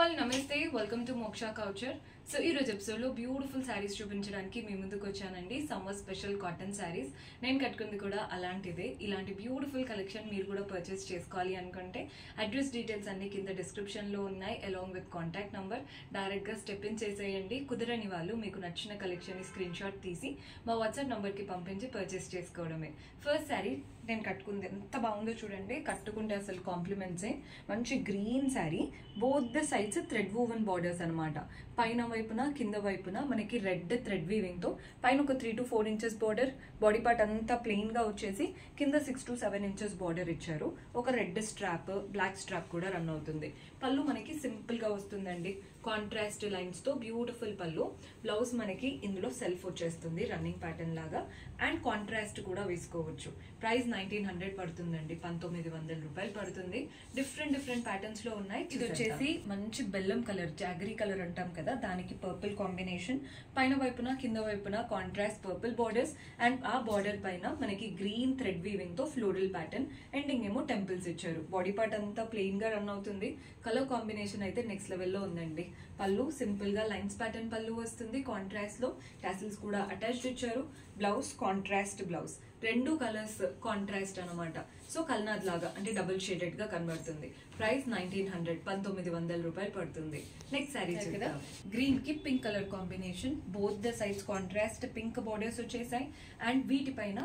All నమస్తే welcome to మోక్ష culture. So ఈ రోజు ఎపిసోడ్ లో బ్యూటిఫుల్ సారీస్ చూపించడానికి మీ ముందుకు వచ్చానండి. Summer special cotton saris. నేను కట్టుకుంది కూడా అలాంటిదే. ఇలాంటి బ్యూటిఫుల్ కలెక్షన్ మీరు కూడా పర్చేస్ చేసుకోవాలి అనుకుంటే అడ్రస్ డీటెయిల్స్ అన్ని కింద డిస్క్రిప్షన్ లో ఉన్నాయి, along with contact number. Direct గా స్టెప్ ఇన్ చేసేయండి. కుదరని వాళ్ళు మీకు నచ్చిన కలెక్షన్ ని స్క్రీన్ షాట్ తీసి మా వాట్సాప్ నంబర్ కి పంపించి పర్చేస్ చేసుకోవడమే. ఫస్ట్ సారీ నేను కట్టుకుంది ఎంత బాగుందో చూడండి. కట్టుకుంటే అసలు కాంప్లిమెంట్సే. మంచి green sari, both the sides thread woven borders అనమాట. పైన వైపున కింద వైపున మనకి రెడ్ థ్రెడ్ వీవింగ్ తో పైన ఒక 3 to 4 inches border, body part అంతా ప్లెయిన్ గా వచ్చేసి కింద 6 to 7 ఇంచెస్ బార్డర్ ఇచ్చారు. ఒక రెడ్ స్ట్రాప్, బ్లాక్ స్ట్రాప్ కూడా రన్ అవుతుంది. పళ్ళు మనకి సింపుల్ గా వస్తుందండి, కాంట్రాస్ట్ లైన్స్ తో బ్యూటిఫుల్ పళ్ళు. బ్లౌజ్ మనకి ఇందులో సెల్ఫ్ వచ్చేస్తుంది రన్నింగ్ ప్యాటర్న్ లాగా, అండ్ కాంట్రాస్ట్ కూడా వేసుకోవచ్చు. ప్రైస్ 1900 పడుతుందండి, 1900 రూపాయలు పడుతుంది. డిఫరెంట్ ప్యాటర్న్స్ లో ఉన్నాయి. ఇది వచ్చేసి మంచి బెల్లం కలర్, జాగరీ కలర్ అంటాం కదా, దానికి పర్పుల్ కాంబినేషన్. పైన వైపున కింద వైపున కాంట్రాస్ట్ పర్పుల్ బార్డర్స్, అండ్ ఆ బార్డర్ పైన మనకి గ్రీన్ థ్రెడ్ వీవింగ్ తో ఫ్లోరల్ ప్యాటర్న్, ఎండింగ్ ఏమో టెంపుల్స్ ఇచ్చారు. బాడీ పార్ట్ అంతా ప్లెయిన్ గా రన్ అవుతుంది. కలర్ కాంబినేషన్ అయితే నెక్స్ట్ లెవెల్లో ఉందండి. పళ్ళు సింపుల్ గా లైన్స్ ప్యాటర్న్ పళ్ళు వస్తుంది. కాంట్రాస్ట్ లో టాసిల్స్ కూడా అటాచ్డ్ ఇచ్చారు. బ్లౌజ్ కాంట్రాస్ట్ బ్లౌజ్, రెండు కలర్స్ కాంట్రాస్ట్ అనమాట. సో కల్నాథ్ లాగా అంటే డబుల్ షేడెడ్ గా కనబడుతుంది. ప్రైస్ 1900, 1900 రూపాయలు పడుతుంది. నెక్స్ట్ శారీ కదా, గ్రీన్ కి pink colour combination, both the sides contrast pink borders వచ్చేసాయి, అండ్ వీటిపైన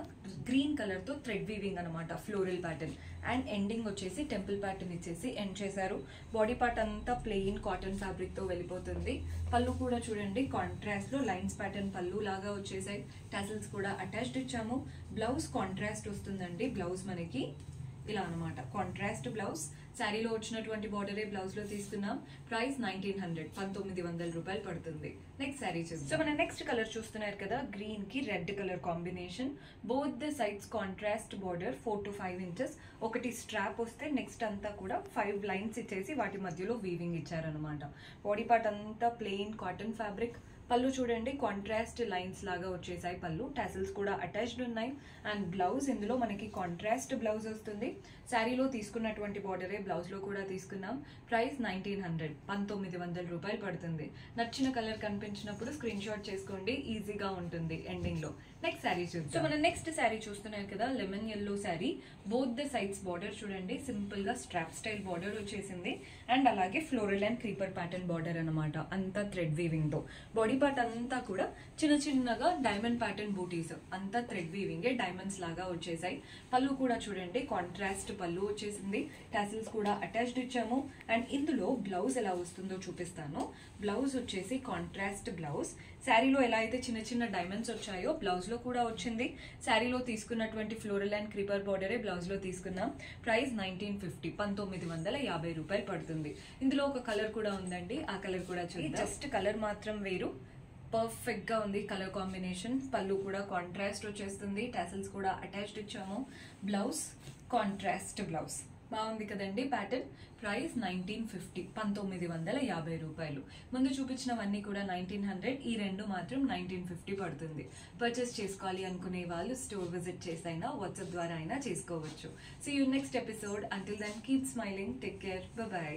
గ్రీన్ కలర్ తో థ్రెడ్ వీవింగ్ అనమాట, ఫ్లోరల్ ప్యాటర్న్. అండ్ ఎండింగ్ వచ్చేసి టెంపుల్ ప్యాటర్న్ ఇచ్చేసి ఎండ్ చేశారు. బాడీ పార్ట్ అంతా ప్లెయిన్ కాటన్ ఫ్యాబ్రిక్ తో వెళ్ళిపోతుంది. పళ్ళు కూడా చూడండి కాంట్రాస్ట్ లో లైన్స్ ప్యాటర్న్ పళ్ళు లాగా వచ్చేసాయి. టాసిల్స్ కూడా అటాచ్డ్ ఇచ్చాము. బ్లౌజ్ కాంట్రాస్ట్ వస్తుందండి. బ్లౌజ్ మనకి ఇలా అనమాట, కాంట్రాస్ట్ బ్లౌజ్. శారీలో వచ్చినటువంటి బార్డరే బ్లౌజ్ లో తీసుకున్నాం. ప్రైస్ 1900, 1900 రూపాయలు పడుతుంది. నెక్స్ట్ శారీ చూస్తాం. సో మన నెక్స్ట్ కలర్ చూస్తున్నారు కదా, గ్రీన్ కి red colour combination, both the sides contrast border 4 to 5 inches. ఒకటి స్ట్రాప్ వస్తే నెక్స్ట్ అంతా కూడా 5 లైన్స్ ఇచ్చేసి వాటి మధ్యలో వీవింగ్ ఇచ్చారనమాట. బాడీ పార్ట్ అంతా ప్లెయిన్ కాటన్ ఫ్యాబ్రిక్. పళ్ళు చూడండి కాంట్రాస్ట్ లైన్స్ లాగా వచ్చేసాయి పళ్ళు. టాసిల్స్ కూడా అటాచ్డ్ ఉన్నాయి. అండ్ బ్లౌజ్ ఇందులో మనకి కాంట్రాస్ట్ బ్లౌజ్ వస్తుంది. శారీలో తీసుకున్నటువంటి బార్డరే బ్లౌజ్ లో కూడా తీసుకున్నాం. ప్రైస్ 1900, 1900 రూపాయలు పడుతుంది. నచ్చిన కలర్ కనిపించినప్పుడు స్క్రీన్ షాట్ చేసుకోండి, ఈజీగా ఉంటుంది ఎండింగ్ లో. నెక్స్ట్ శారీ చూద్దాం. సో మన నెక్స్ట్ శారీ చూస్తున్నారు కదా, lemon yellow sari. Both the sides border చూడండి సింపుల్ గా స్ట్రాప్ స్టైల్ బార్డర్ వచ్చేసింది. అండ్ అలాగే floral and creeper pattern border అనమాట, అంతా థ్రెడ్ వీవింగ్ తో. బాడీ పార్ట్ అంతా కూడా చిన్నగా డైమండ్ ప్యాటర్న్ బూటీస్, అంతా థ్రెడ్ వీవింగ్, డైమండ్స్ లాగా వచ్చేసాయి. పళ్ళు కూడా చూడండి కాంట్రాస్ట్ పళ్ళు వచ్చేసింది. టాసిల్స్ కూడా అటాచ్డ్ ఇచ్చాము. అండ్ ఇందులో బ్లౌజ్ ఎలా వస్తుందో చూపిస్తాను. బ్లౌజ్ వచ్చేసి కాంట్రాస్ట్ బ్లౌజ్. శారీలో ఎలా అయితే చిన్న డైమండ్స్ వచ్చాయో బ్లౌజ్ లో కూడా వచ్చింది. శారీలో తీసుకున్నటువంటి ఫ్లోరల్ అండ్ క్రీపర్ బార్డరే బ్లౌజ్ లో తీసుకున్నాం. ప్రైస్ 1950, 1950 రూపాయలు పడుతుంది. ఇందులో ఒక కలర్ కూడా ఉందండి, ఆ కలర్ కూడా చూడండి. జస్ట్ కలర్ మాత్రం వేరు, పర్ఫెక్ట్ గా ఉంది కలర్ కాంబినేషన్. పళ్ళు కూడా కాంట్రాస్ట్ వచ్చేస్తుంది. టాసిల్స్ కూడా అటాచ్డ్ ఇచ్చాము. Blouse contrast blouse. బాగుంది కదండి ప్యాటర్న్. ప్రైస్ 1950, 1950 రూపాయలు. ముందు చూపించినవన్నీ కూడా 1900, ఈ రెండు మాత్రం 1950 పడుతుంది. పర్చేస్ చేసుకోవాలి అనుకునే వాళ్ళు స్టోర్ విజిట్ చేసైనా వాట్సాప్ ద్వారా అయినా చేసుకోవచ్చు. See you next episode. Until then keep smiling, take care, bye by.